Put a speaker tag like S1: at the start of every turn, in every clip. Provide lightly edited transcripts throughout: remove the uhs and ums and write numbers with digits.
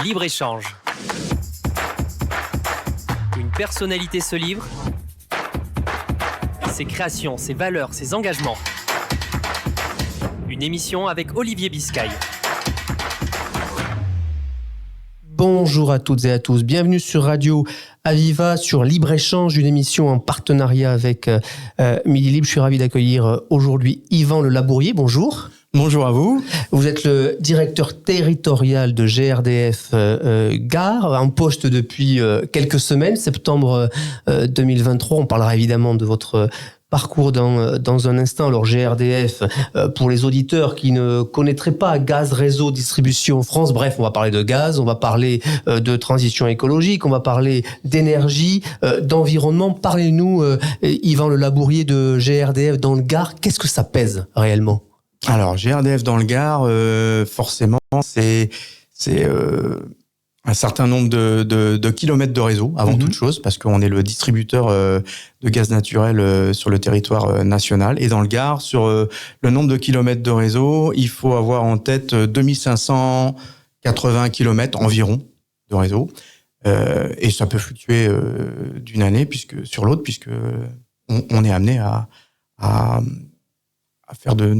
S1: Libre-échange. Une personnalité se livre. Ses créations, ses valeurs, ses engagements. Une émission avec Olivier Biscay.
S2: Bonjour à toutes et à tous, bienvenue sur Radio Aviva, sur Libre-Échange, une émission en partenariat avec Midi Libre. Je suis ravi d'accueillir aujourd'hui Yvan Le Labourier, bonjour.
S3: Bonjour à vous.
S2: Vous êtes le directeur territorial de GRDF Gare, en poste depuis quelques semaines, septembre 2023. On parlera évidemment de votre parcours dans un instant. Alors GRDF, pour les auditeurs qui ne connaîtraient pas Gaz Réseau Distribution France, bref, on va parler de gaz, on va parler de transition écologique, on va parler d'énergie, d'environnement. Parlez-nous, Yvan Le Labourier de GRDF dans le Gard, qu'est-ce que ça pèse réellement ?
S3: Alors GRDF dans le Gard, forcément, c'est un certain nombre de kilomètres de réseau, avant toute chose, parce qu'on est le distributeur de gaz naturel sur le territoire national. Et dans le Gard, sur le nombre de kilomètres de réseau, il faut avoir en tête 2580 kilomètres environ de réseau. Et ça peut fluctuer d'une année sur l'autre, puisque on est amené à faire de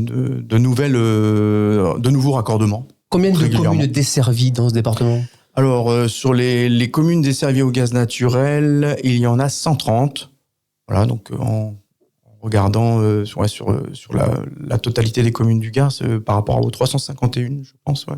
S3: nouveaux raccordements.
S2: Combien de communes desservies dans ce département ?
S3: Alors, sur les communes desservies au gaz naturel, il y en a 130. Voilà, donc en regardant sur la totalité des communes du Gard, par rapport aux 351, je pense, ouais.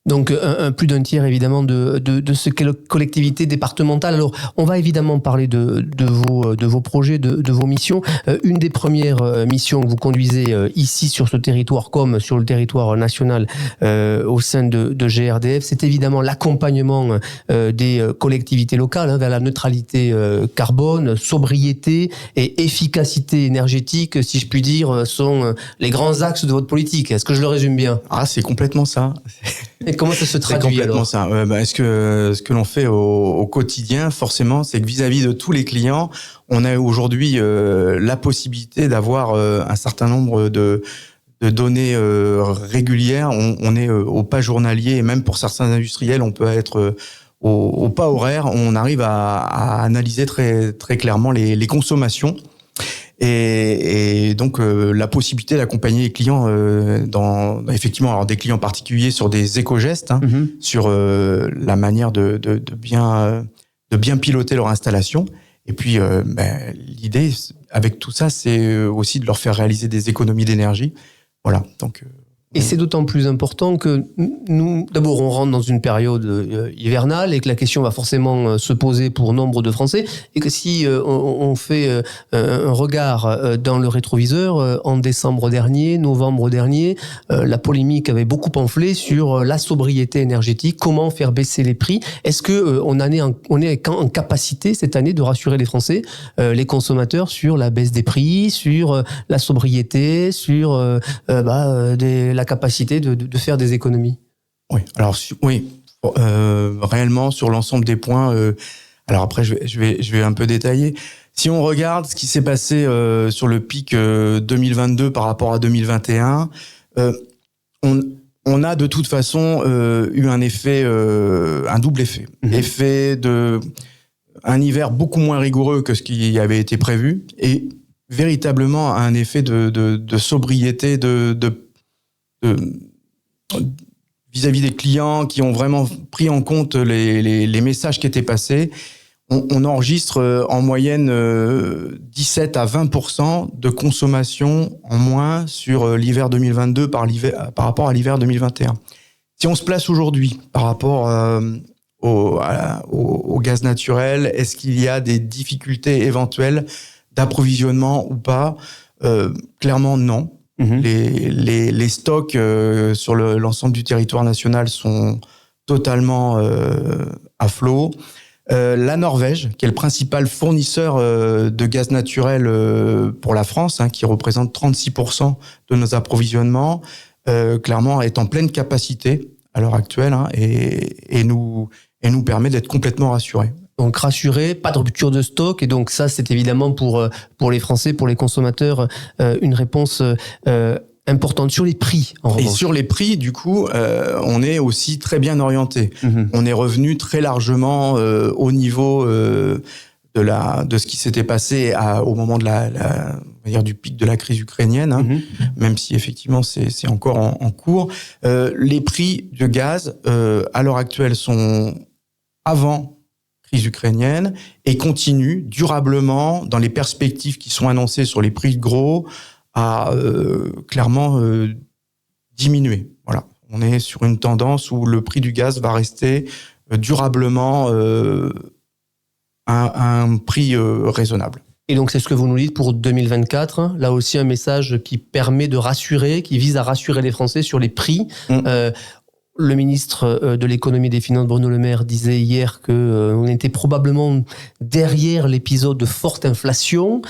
S2: Donc plus d'un tiers évidemment de ces collectivités départementales. Alors on va évidemment parler de vos projets, de vos missions. Une des premières missions que vous conduisez ici sur ce territoire comme sur le territoire national au sein de GRDF, c'est évidemment l'accompagnement des collectivités locales vers la neutralité carbone, sobriété et efficacité énergétique, si je puis dire, sont les grands axes de votre politique. Est-ce que je le résume bien ?
S3: Ah, c'est complètement ça.
S2: Et comment ça se traduit alors ?
S3: C'est complètement ça. Ce que l'on fait au quotidien, forcément, c'est que vis-à-vis de tous les clients, on a aujourd'hui la possibilité d'avoir un certain nombre de données régulières. On est au pas journalier, et même pour certains industriels, on peut être au pas horaire. On arrive à analyser très très clairement les consommations. Et donc la possibilité d'accompagner les clients effectivement alors des clients particuliers sur des éco-gestes, sur la manière de bien piloter leur installation. Et puis l'idée avec tout ça, c'est aussi de leur faire réaliser des économies d'énergie. Voilà. Donc
S2: et c'est d'autant plus important que nous, d'abord, on rentre dans une période hivernale et que la question va forcément se poser pour nombre de Français, et que si on fait un regard dans le rétroviseur, en décembre dernier, novembre dernier, la polémique avait beaucoup enflé sur la sobriété énergétique, comment faire baisser les prix. Est-ce que on est en capacité cette année de rassurer les Français, les consommateurs, sur la baisse des prix, sur la sobriété, sur la capacité de faire des économies?
S3: Oui, alors réellement sur l'ensemble des points. Alors après, je vais un peu détailler. Si on regarde ce qui s'est passé sur le pic 2022 par rapport à 2021, on a de toute façon eu un effet, un double effet. Effet de un hiver beaucoup moins rigoureux que ce qui avait été prévu, et véritablement un effet de sobriété, vis-à-vis des clients qui ont vraiment pris en compte les messages qui étaient passés. On enregistre en moyenne 17 à 20% de consommation en moins sur l'hiver 2022 par rapport à l'hiver 2021. Si on se place aujourd'hui par rapport au gaz naturel, est-ce qu'il y a des difficultés éventuelles d'approvisionnement ou pas ? Clairement non. Les stocks sur l'ensemble du territoire national sont totalement à flot. La Norvège, qui est le principal fournisseur de gaz naturel pour la France, qui représente 36% de nos approvisionnements, clairement est en pleine capacité à l'heure actuelle, et nous permet d'être complètement rassurés.
S2: Donc rassuré, pas de rupture de stock, et donc ça c'est évidemment pour les Français, pour les consommateurs, une réponse importante sur les prix, en revanche.
S3: Et sur les prix, du coup, on est aussi très bien orienté. On est revenu très largement au niveau de ce qui s'était passé au moment de on va dire du pic de la crise ukrainienne, hein, même si effectivement c'est encore en cours. Les prix de gaz à l'heure actuelle sont avant crise ukrainienne et continuent durablement dans les perspectives qui sont annoncées sur les prix de gros à clairement diminuer. Voilà, on est sur une tendance où le prix du gaz va rester durablement à un prix raisonnable.
S2: Et donc, c'est ce que vous nous dites pour 2024. Là aussi, un message qui permet de rassurer, qui vise à rassurer les Français sur les prix. Le ministre de l'économie et des finances, Bruno Le Maire, disait hier qu'on était probablement derrière l'épisode de forte inflation.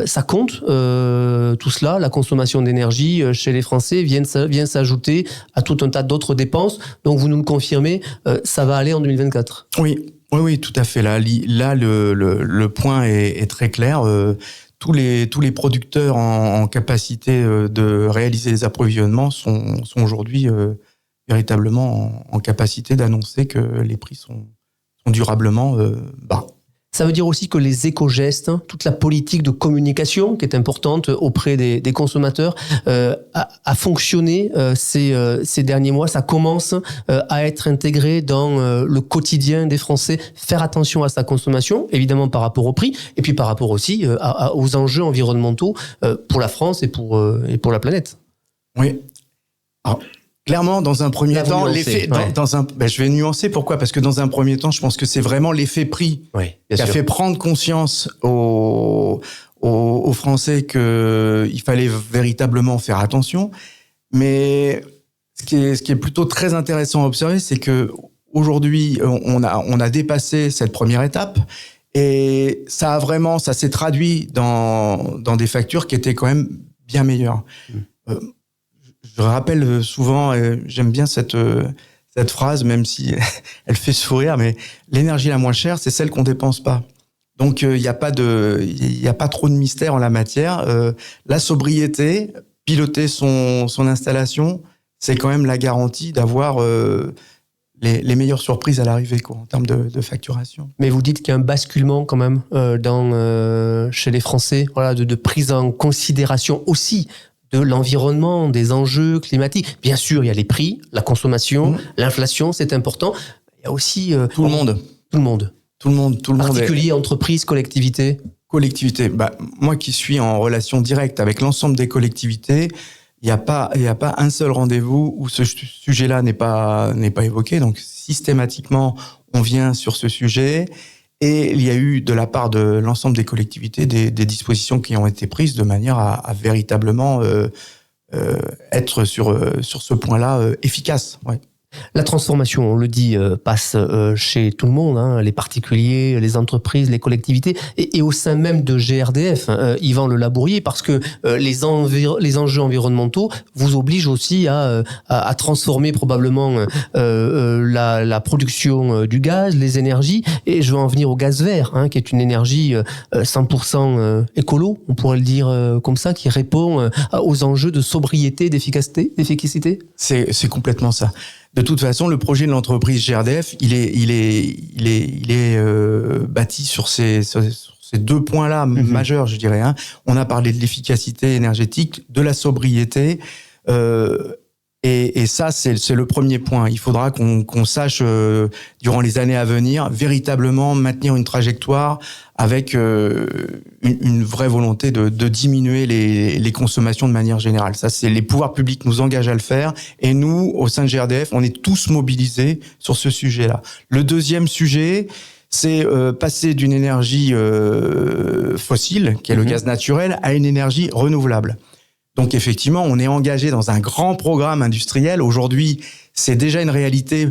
S2: Ça compte, tout cela, la consommation d'énergie chez les Français vient s'ajouter à tout un tas d'autres dépenses. Donc, vous nous le confirmez, ça va aller en 2024.
S3: Oui, tout à fait. Là, le point est très clair. Tous les producteurs en capacité de réaliser les approvisionnements sont aujourd'hui véritablement en capacité d'annoncer que les prix sont durablement bas.
S2: Ça veut dire aussi que les éco-gestes, toute la politique de communication qui est importante auprès des consommateurs, a fonctionné ces derniers mois. Ça commence à être intégré dans le quotidien des Français. Faire attention à sa consommation, évidemment par rapport au prix, et puis par rapport aussi aux enjeux environnementaux pour la France et pour la planète.
S3: Oui. Alors, clairement, dans un premier temps, l'effet, je vais nuancer. Pourquoi ? Parce que dans un premier temps, je pense que c'est vraiment l'effet prix qui a fait prendre conscience aux Français qu'il fallait véritablement faire attention. Mais ce qui est plutôt très intéressant à observer, c'est que aujourd'hui, on a dépassé cette première étape. Et ça s'est traduit dans des factures qui étaient quand même bien meilleures. Je rappelle souvent, j'aime bien cette phrase, même si elle fait sourire, mais l'énergie la moins chère, c'est celle qu'on dépense pas. Donc il y a pas trop de mystère en la matière. La sobriété, piloter son installation, c'est quand même la garantie d'avoir les meilleures surprises à l'arrivée, quoi, en termes de facturation.
S2: Mais vous dites qu'il y a un basculement quand même chez les Français, voilà, de prise en considération aussi de l'environnement, des enjeux climatiques. Bien sûr, il y a les prix, la consommation, l'inflation, c'est important. Il y a aussi
S3: tout le monde.
S2: Particuliers, entreprises, collectivités.
S3: Moi qui suis en relation directe avec l'ensemble des collectivités, il n'y a pas un seul rendez-vous où ce sujet-là n'est pas évoqué. Donc systématiquement, on vient sur ce sujet. Et il y a eu, de la part de l'ensemble des collectivités, des dispositions qui ont été prises de manière à véritablement être sur ce point-là efficace. Ouais.
S2: La transformation, on le dit, passe chez tout le monde, les particuliers, les entreprises, les collectivités, et au sein même de GRDF, Yvan Le Labourier, parce que les enjeux environnementaux vous obligent aussi à transformer probablement la production du gaz, les énergies, et je veux en venir au gaz vert, qui est une énergie 100% écolo, on pourrait le dire comme ça, qui répond aux enjeux de sobriété, d'efficacité. C'est
S3: complètement ça. De toute façon, le projet de l'entreprise GRDF, il est bâti sur ces deux points-là majeurs, je dirais. On a parlé de l'efficacité énergétique, de la sobriété, et ça, c'est le premier point. Il faudra qu'on sache, durant les années à venir, véritablement maintenir une trajectoire avec une vraie volonté de diminuer les consommations de manière générale. Ça, c'est les pouvoirs publics nous engagent à le faire, et nous, au sein de GRDF, on est tous mobilisés sur ce sujet-là. Le deuxième sujet, c'est passer d'une énergie fossile, qui est le gaz naturel, à une énergie renouvelable. Donc effectivement, on est engagé dans un grand programme industriel. Aujourd'hui, c'est déjà une réalité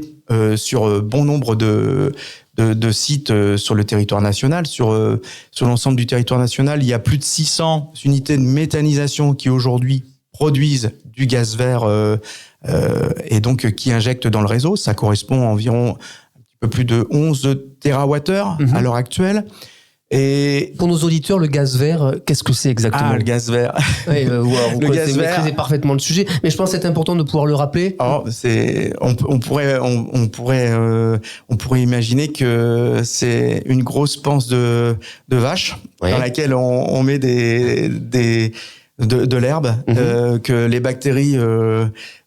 S3: sur bon nombre de sites sur le territoire national. Sur l'ensemble du territoire national, il y a plus de 600 unités de méthanisation qui aujourd'hui produisent du gaz vert et donc qui injectent dans le réseau. Ça correspond à environ un petit peu plus de 11 TWh à l'heure actuelle. Et
S2: pour nos auditeurs, le gaz vert, qu'est-ce que c'est exactement?
S3: le gaz vert.
S2: Oui, vous
S3: Le gaz vert.
S2: maîtrisez parfaitement le sujet, mais je pense que c'est important de pouvoir le rappeler.
S3: On pourrait imaginer que c'est une grosse panse de vache dans laquelle on met de l'herbe, que les bactéries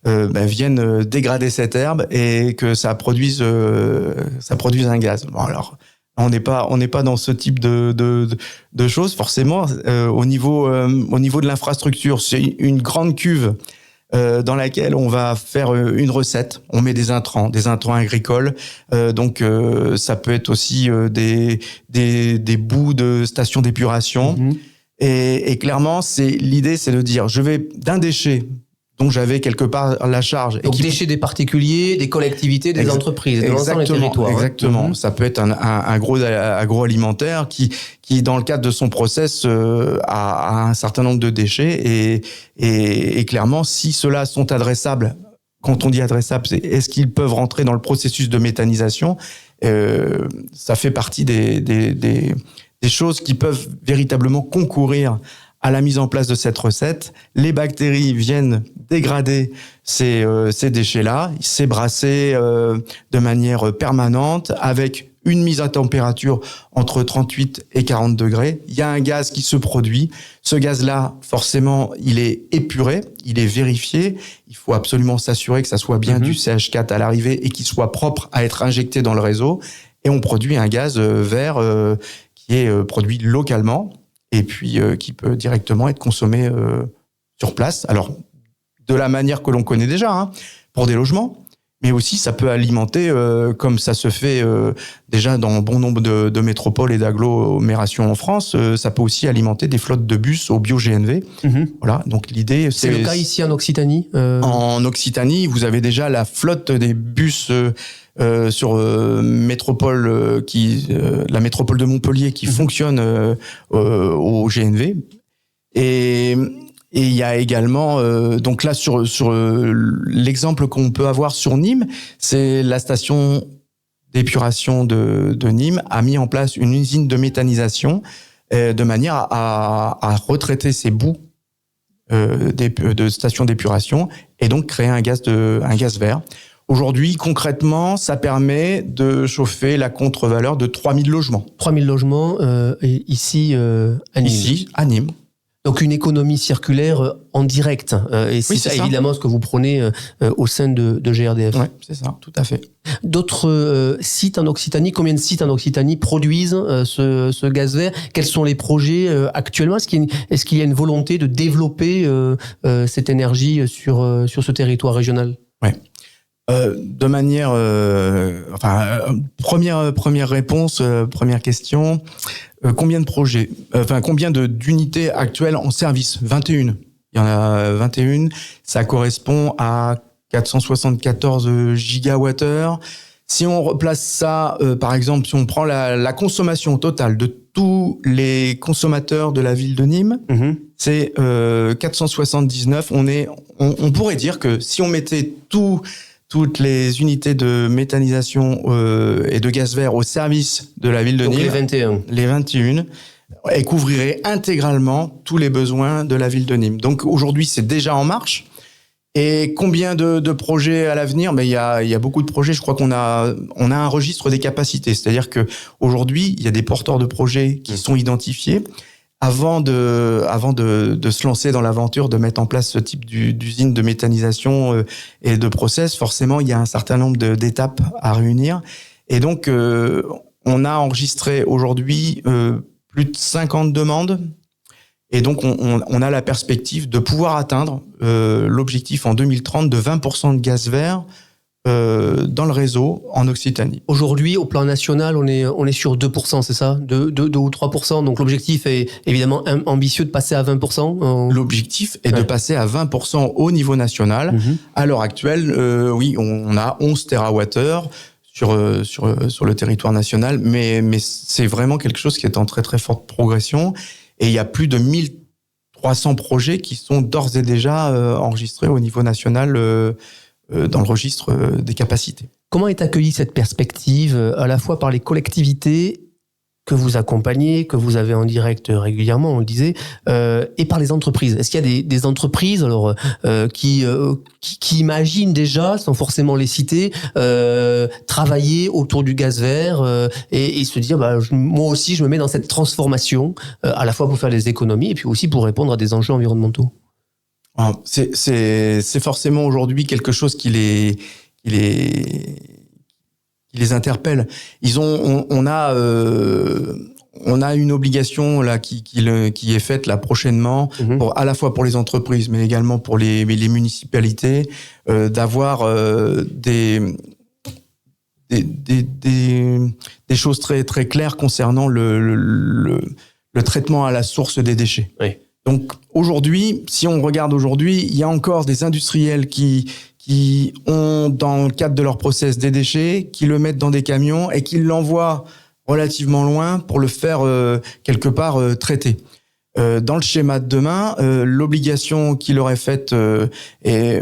S3: viennent dégrader cette herbe et que ça produise un gaz. Bon, alors on n'est pas dans ce type de choses forcément. Au niveau de l'infrastructure, c'est une grande cuve dans laquelle on va faire une recette. On met des intrants agricoles. Donc ça peut être aussi des bouts de stations d'épuration. Et clairement, l'idée, c'est de dire, je vais d'un déchet dont j'avais quelque part la charge.
S2: Donc déchets des particuliers, des collectivités, des entreprises, de l'ensemble des territoires.
S3: Exactement. Ça peut être un gros agroalimentaire qui dans le cadre de son process a un certain nombre de déchets et clairement, si ceux-là sont adressables, quand on dit adressables, c'est est-ce qu'ils peuvent rentrer dans le processus de méthanisation? Ça fait partie des choses qui peuvent véritablement concourir à la mise en place de cette recette. Les bactéries viennent dégrader ces déchets-là, c'est brassé de manière permanente avec une mise à température entre 38 et 40 degrés. Il y a un gaz qui se produit. Ce gaz-là, forcément, il est épuré, il est vérifié. Il faut absolument s'assurer que ça soit bien du CH4 à l'arrivée et qu'il soit propre à être injecté dans le réseau. Et on produit un gaz vert qui est produit localement et puis qui peut directement être consommé sur place. Alors, de la manière que l'on connaît déjà, pour des logements, mais aussi ça peut alimenter, comme ça se fait déjà dans bon nombre de métropoles et d'agglomérations en France, ça peut aussi alimenter des flottes de bus au bio-GNV. Voilà, donc l'idée...
S2: C'est le cas ici en Occitanie
S3: En Occitanie, vous avez déjà la flotte des bus... sur métropole la métropole de Montpellier qui fonctionne au GNV et il y a également donc là sur l'exemple qu'on peut avoir sur Nîmes, c'est la station d'épuration de Nîmes a mis en place une usine de méthanisation de manière à retraiter ces bouts de stations d'épuration et donc créer un gaz vert. Aujourd'hui, concrètement, ça permet de chauffer la contre-valeur de 3000 logements.
S2: 3000 logements ici à Nîmes.
S3: Ici, à Nîmes.
S2: Donc une économie circulaire en direct. Et c'est ça, évidemment ce que vous prenez au sein de GRDF.
S3: Oui, c'est ça, tout à fait.
S2: D'autres sites en Occitanie, combien de sites en Occitanie produisent ce gaz vert? Quels sont les projets actuellement? Est-ce qu'il y a une volonté de développer cette énergie sur ce territoire régional?
S3: Oui. De manière, première réponse, première question. Combien de projets, combien d'unités actuelles en service? 21. Il y en a 21. Ça correspond à 474 gigawattheures. Si on replace ça, par exemple, si on prend la consommation totale de tous les consommateurs de la ville de Nîmes, c'est 479. On pourrait dire que si on mettait toutes les unités de méthanisation et de gaz vert au service de la ville de Nîmes. Les 21. Et couvrirait intégralement tous les besoins de la ville de Nîmes. Donc aujourd'hui, c'est déjà en marche. Et combien de projets à l'avenir? Il y a beaucoup de projets. Je crois qu'on a un registre des capacités. C'est-à-dire que aujourd'hui, il y a des porteurs de projets qui sont identifiés. Avant de se lancer dans l'aventure de mettre en place ce type d'usine de méthanisation et de process, forcément, il y a un certain nombre d'étapes à réunir. Et donc, on a enregistré aujourd'hui plus de 50 demandes. Et donc, on a la perspective de pouvoir atteindre l'objectif en 2030 de 20% de gaz vert dans le réseau en Occitanie.
S2: Aujourd'hui, au plan national, on est sur 2%, c'est ça? 2 ou 3%. Donc l'objectif est évidemment ambitieux de passer à 20%.
S3: L'objectif est de passer à 20% au niveau national. À l'heure actuelle, oui, on a 11 TWh sur le territoire national, mais c'est vraiment quelque chose qui est en très très forte progression. Et il y a plus de 1300 projets qui sont d'ores et déjà enregistrés au niveau national dans le registre des capacités.
S2: Comment est accueillie cette perspective à la fois par les collectivités que vous accompagnez, que vous avez en direct régulièrement, on le disait, et par les entreprises. Est-ce qu'il y a des entreprises alors qui imaginent déjà, sans forcément les citer, travailler autour du gaz vert et se dire moi aussi je me mets dans cette transformation à la fois pour faire des économies et puis aussi pour répondre à des enjeux environnementaux?
S3: C'est forcément aujourd'hui quelque chose qui les interpelle. On a une obligation là qui est faite là prochainement à la fois pour les entreprises mais également pour les municipalités d'avoir des choses très très claires concernant le traitement à la source des déchets.
S2: Oui.
S3: Donc aujourd'hui, si on regarde aujourd'hui, il y a encore des industriels qui ont dans le cadre de leur process des déchets, qui le mettent dans des camions et qui l'envoient relativement loin pour le faire quelque part traiter. Dans le schéma de demain, l'obligation qui leur est faite, eh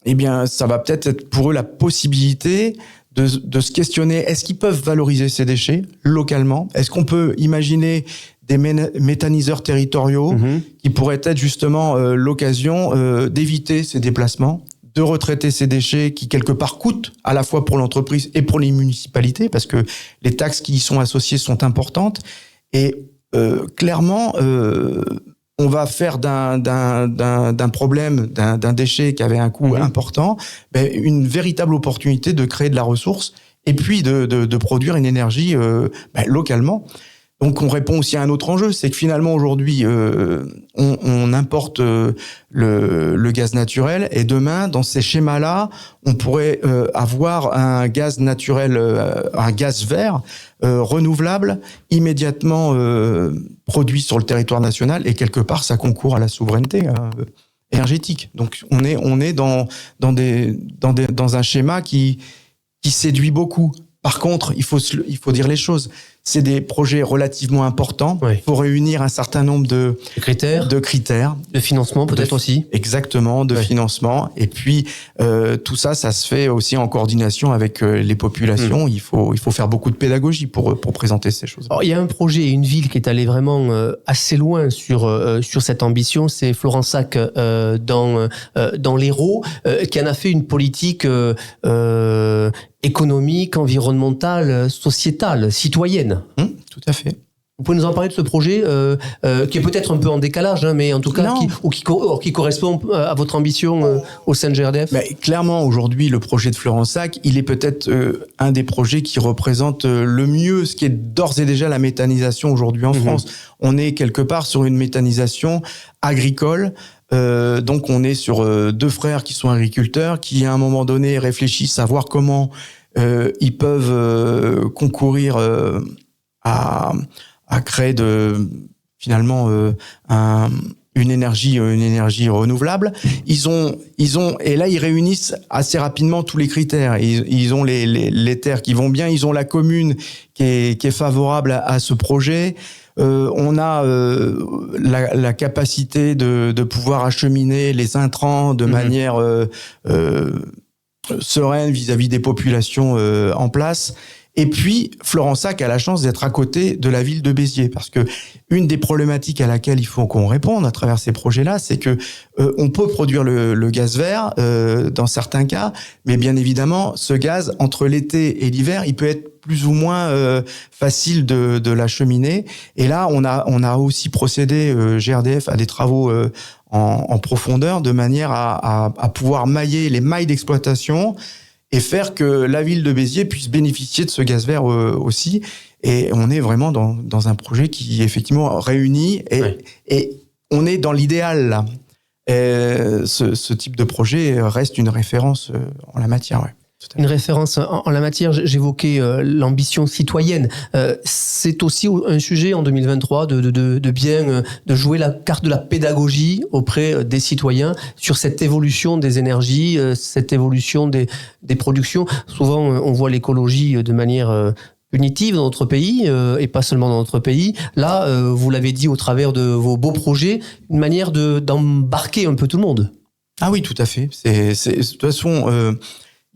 S3: bien, ça va peut-être être pour eux la possibilité de se questionner, est-ce qu'ils peuvent valoriser ces déchets localement? Est-ce qu'on peut imaginer des méthaniseurs territoriaux qui pourraient être justement l'occasion d'éviter ces déplacements, de retraiter ces déchets qui quelque part coûtent à la fois pour l'entreprise et pour les municipalités parce que les taxes qui y sont associées sont importantes et clairement on va faire d'un problème, d'un déchet qui avait un coût important, une véritable opportunité de créer de la ressource et puis de produire une énergie localement. Donc on répond aussi à un autre enjeu, c'est que finalement aujourd'hui on importe le gaz naturel et demain dans ces schémas-là on pourrait avoir un gaz naturel, un gaz vert renouvelable immédiatement produit sur le territoire national et quelque part ça concourt à la souveraineté énergétique. Donc on est dans un schéma qui séduit beaucoup. Par contre, il faut dire les choses. C'est des projets relativement importants. Il faut réunir un certain nombre de critères.
S2: De financement peut-être aussi.
S3: Exactement, de financement. Et puis, tout ça se fait aussi en coordination avec les populations. Il faut faire beaucoup de pédagogie pour présenter ces choses.
S2: Alors, il y a un projet et une ville qui est allée vraiment assez loin sur cette ambition. C'est Florensac dans l'Hérault, qui en a fait une politique économique, environnementale, sociétale, citoyenne.
S3: Tout à fait.
S2: Vous pouvez nous en parler de ce projet qui est peut-être un peu en décalage, mais en tout cas qui correspond à votre ambition au sein de GRDF?
S3: Clairement, aujourd'hui, le projet de Florensac, il est peut-être un des projets qui représente le mieux ce qui est d'ores et déjà la méthanisation aujourd'hui en France. On est quelque part sur une méthanisation agricole. Donc on est sur deux frères qui sont agriculteurs, qui à un moment donné réfléchissent à voir comment ils peuvent concourir à créer finalement une énergie renouvelable. Ils ont et là ils réunissent assez rapidement tous les critères. Ils ont les terres qui vont bien, ils ont la commune qui est favorable à ce projet. On a la capacité de pouvoir acheminer les intrants de manière sereine vis-à-vis des populations en place. Et puis, Florensac a la chance d'être à côté de la ville de Béziers, parce que une des problématiques à laquelle il faut qu'on réponde à travers ces projets-là, c'est que on peut produire le gaz vert dans certains cas, mais bien évidemment, ce gaz entre l'été et l'hiver, il peut être plus ou moins facile de l'acheminer. Et là, on a aussi procédé GRDF à des travaux en profondeur, de manière à pouvoir mailler les mailles d'exploitation et faire que la ville de Béziers puisse bénéficier de ce gaz vert aussi. Et on est vraiment dans un projet qui effectivement réunit et on est dans l'idéal là. Et ce type de projet reste une référence en la matière. Ouais.
S2: Une référence en la matière, j'évoquais l'ambition citoyenne. C'est aussi un sujet en 2023 de jouer la carte de la pédagogie auprès des citoyens sur cette évolution des énergies, cette évolution des productions. Souvent, on voit l'écologie de manière punitive dans notre pays et pas seulement dans notre pays. Là, vous l'avez dit au travers de vos beaux projets, une manière d'embarquer un peu tout le monde.
S3: Ah oui, tout à fait. De toute façon,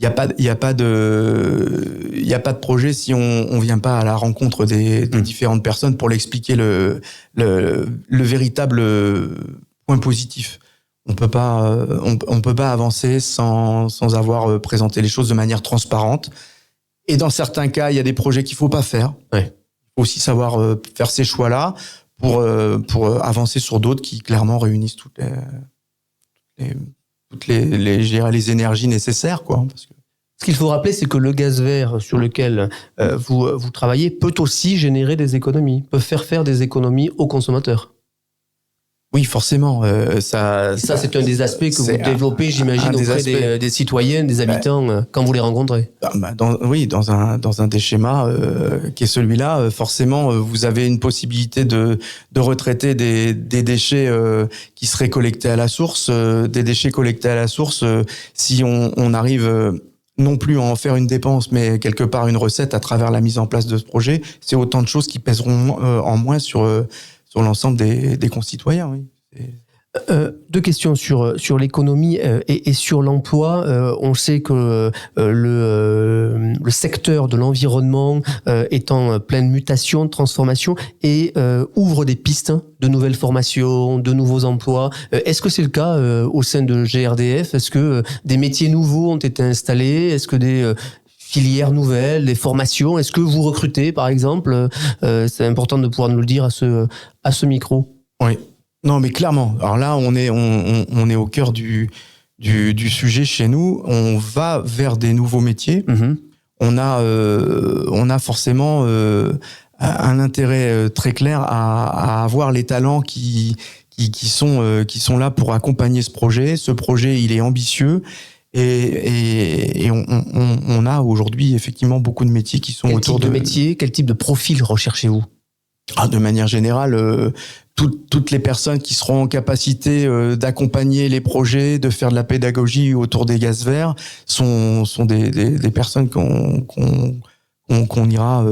S3: il y a pas de projet si on vient pas à la rencontre des différentes personnes pour l'expliquer le véritable point positif. On peut pas avancer sans avoir présenté les choses de manière transparente. Et dans certains cas, il y a des projets qu'il faut pas faire.
S2: Ouais.
S3: Il faut aussi savoir faire ces choix-là pour avancer sur d'autres qui clairement réunissent toutes les énergies nécessaires, quoi. Parce que...
S2: Ce qu'il faut rappeler, c'est que le gaz vert sur lequel vous travaillez peut aussi générer des économies, peut faire des économies aux consommateurs.
S3: Oui, forcément. Ça,
S2: c'est un des aspects que vous développez, j'imagine, auprès des citoyens, des habitants, quand vous les rencontrez.
S3: Dans un des schémas qui est celui-là, forcément, vous avez une possibilité de retraiter des déchets qui seraient collectés à la source, des déchets collectés à la source. Si on arrive non plus à en faire une dépense, mais quelque part une recette à travers la mise en place de ce projet, c'est autant de choses qui pèseront en moins sur l'ensemble des concitoyens. Oui.
S2: Deux questions sur l'économie et sur l'emploi. On sait que le secteur de l'environnement est en pleine mutation, de transformation et ouvre des pistes de nouvelles formations, de nouveaux emplois. Est-ce que c'est le cas au sein de GRDF? Est-ce que des métiers nouveaux ont été installés? Est-ce que des filières nouvelles, des formations? Est-ce que vous recrutez, par exemple? C'est important de pouvoir nous le dire à ce micro.
S3: Oui. Non, mais clairement. Alors là, on est au cœur du sujet chez nous. On va vers des nouveaux métiers.
S2: Mmh.
S3: On a forcément un intérêt très clair à avoir les talents qui sont là pour accompagner ce projet. Ce projet, il est ambitieux. Et on a aujourd'hui effectivement beaucoup de métiers qui sont autour de...
S2: Quel type de métier, quel type de profil recherchez-vous?
S3: De manière générale, toutes les personnes qui seront en capacité d'accompagner les projets, de faire de la pédagogie autour des gaz verts, sont des personnes qu'on ira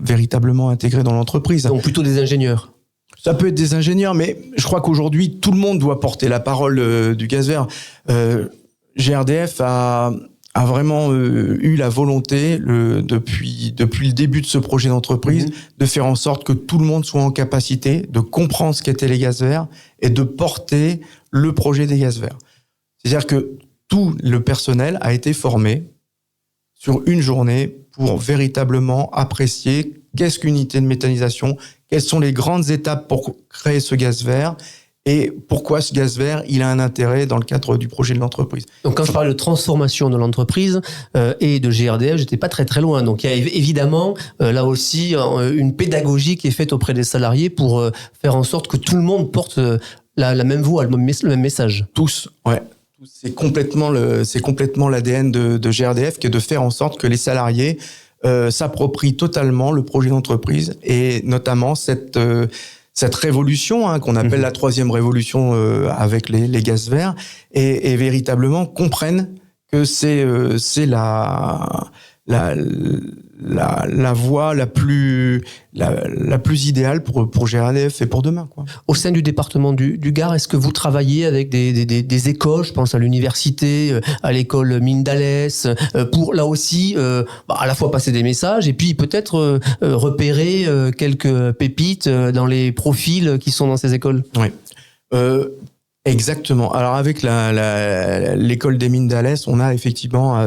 S3: véritablement intégrer dans l'entreprise.
S2: Donc plutôt des ingénieurs.
S3: Ça peut être des ingénieurs, mais je crois qu'aujourd'hui, tout le monde doit porter la parole du gaz vert. GRDF a vraiment eu la volonté depuis le début de ce projet d'entreprise de faire en sorte que tout le monde soit en capacité de comprendre ce qu'étaient les gaz verts et de porter le projet des gaz verts. C'est-à-dire que tout le personnel a été formé sur une journée pour véritablement apprécier qu'est-ce qu'une unité de méthanisation, quelles sont les grandes étapes pour créer ce gaz vert et pourquoi ce gaz vert, il a un intérêt dans le cadre du projet de l'entreprise.
S2: Donc quand je parle de transformation de l'entreprise et de GRDF, j'étais pas très loin. Donc il y a évidemment là aussi une pédagogie qui est faite auprès des salariés pour faire en sorte que tout le monde porte la même voix, le même message.
S3: Tous, ouais. C'est complètement l'ADN de GRDF qui est de faire en sorte que les salariés s'approprient totalement le projet d'entreprise et notamment cette révolution qu'on appelle la troisième révolution avec les gaz verts et véritablement comprennent que c'est la voie la plus idéale pour GRDF et pour demain, quoi.
S2: Au sein du département du Gard, est-ce que vous travaillez avec des écoles, je pense à l'université, à l'école mine d'Alès, pour là aussi à la fois passer des messages et puis peut-être repérer quelques pépites dans les profils qui sont dans ces écoles?
S3: Oui. Exactement. Alors avec l'école des mines d'Alès, on a effectivement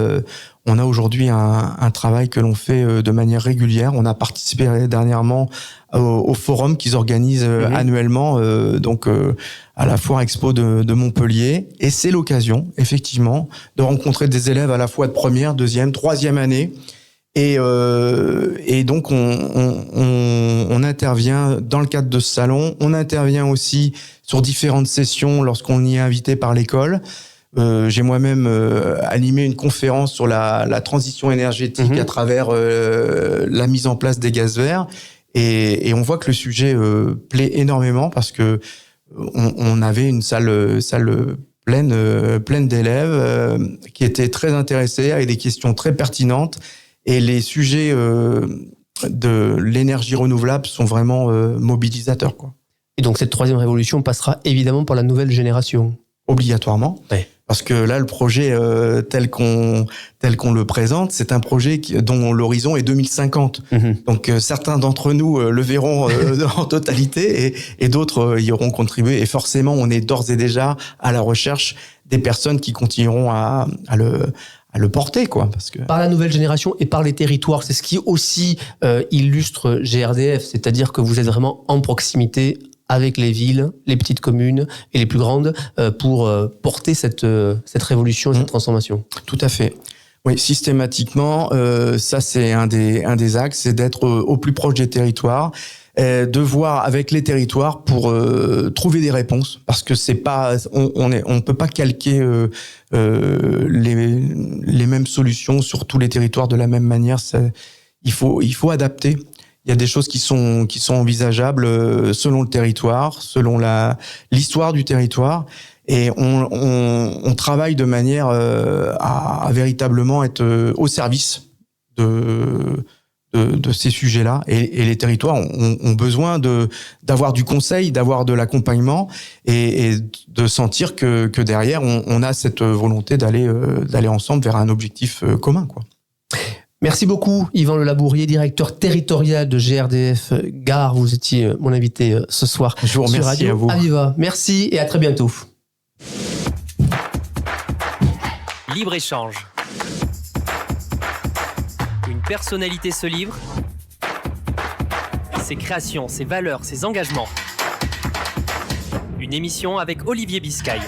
S3: on a aujourd'hui un travail que l'on fait de manière régulière. On a participé dernièrement au forum qu'ils organisent annuellement, à la Foire Expo de Montpellier. Et c'est l'occasion, effectivement, de rencontrer des élèves à la fois de première, deuxième, troisième année. Et donc on intervient dans le cadre de ce salon. On intervient aussi sur différentes sessions lorsqu'on y est invité par l'école. J'ai moi-même animé une conférence sur la transition énergétique à travers la mise en place des gaz verts. Et on voit que le sujet plaît énormément parce que on avait une salle pleine d'élèves qui étaient très intéressés avec des questions très pertinentes. Et les sujets de l'énergie renouvelable sont vraiment mobilisateurs, quoi.
S2: Et donc cette troisième révolution passera évidemment par la nouvelle génération.
S3: Obligatoirement.
S2: Ouais.
S3: Parce que là, le projet tel qu'on le présente, c'est un projet dont l'horizon est 2050. Donc certains d'entre nous le verront en totalité et d'autres y auront contribué. Et forcément, on est d'ores et déjà à la recherche des personnes qui continueront à le porter, quoi. Parce que...
S2: Par la nouvelle génération et par les territoires, c'est ce qui aussi illustre GRDF, c'est-à-dire que vous êtes vraiment en proximité avec les villes, les petites communes et les plus grandes pour porter cette révolution et cette transformation.
S3: Tout à fait. Oui, systématiquement, ça c'est un des axes, c'est d'être au plus proche des territoires, de voir avec les territoires pour trouver des réponses, parce que c'est pas, on peut pas calquer les mêmes solutions sur tous les territoires de la même manière. Il faut adapter. Il y a des choses qui sont envisageables selon le territoire, selon l'histoire du territoire, et on travaille de manière à véritablement être au service de ces sujets-là. Et les territoires ont besoin d'avoir du conseil, d'avoir de l'accompagnement et de sentir que derrière on a cette volonté d'aller ensemble vers un objectif commun, quoi.
S2: Merci beaucoup, Yvan Le Labourier, directeur territorial de GRDF Gare. Vous étiez mon invité ce soir.
S3: Je vous remercie
S2: sur Radio
S3: à vous.
S2: Aviva. Merci et à très bientôt.
S1: Libre-échange. Une personnalité se livre. Ses créations, ses valeurs, ses engagements. Une émission avec Olivier Biscay.